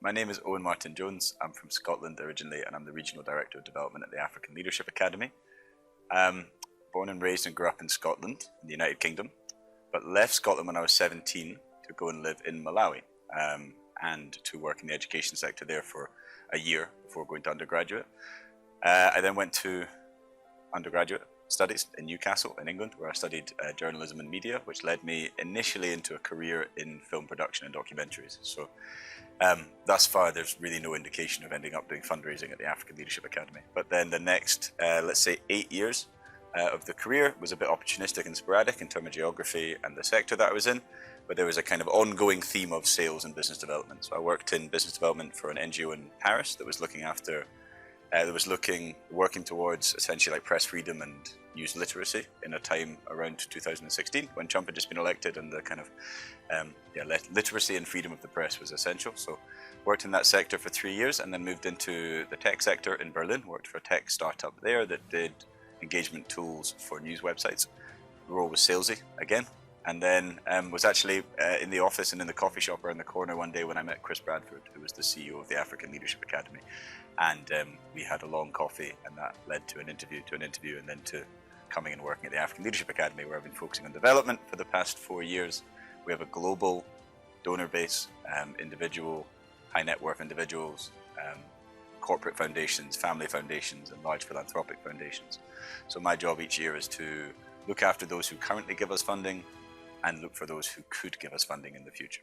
My name is Owen Martin Jones. I'm from Scotland originally, and I'm the Regional Director of Development at the African Leadership Academy. Born and raised and grew up in Scotland, in the United Kingdom, but left Scotland when I was 17 to go and live in Malawi and to work in the education sector there for a year before going to undergraduate. I then went to undergraduate studies in Newcastle in England, where I studied journalism and media, which led me initially into a career in film production and documentaries. So thus far, there's really no indication of ending up doing fundraising at the African Leadership Academy. But then the next, let's say, 8 years of the career was a bit opportunistic and sporadic in terms of geography and the sector that I was in, but there was a kind of ongoing theme of sales and business development. So I worked in business development for an NGO in Paris that was looking after, working towards essentially like press freedom and news literacy in a time around 2016 when Trump had just been elected, and the kind of literacy and freedom of the press was essential. So worked in that sector for 3 years and then moved into the tech sector in Berlin, worked for a tech startup there that did engagement tools for news websites. The role was salesy again, and then was actually in the office and in the coffee shop around the corner one day when I met Chris Bradford, who was the CEO of the African Leadership Academy, and we had a long coffee, and that led to an interview, and then to coming and working at the African Leadership Academy, where I've been focusing on development for the past 4 years. We have a global donor base, individual, high net worth individuals, corporate foundations, family foundations, and large philanthropic foundations. So my job each year is to look after those who currently give us funding and look for those who could give us funding in the future.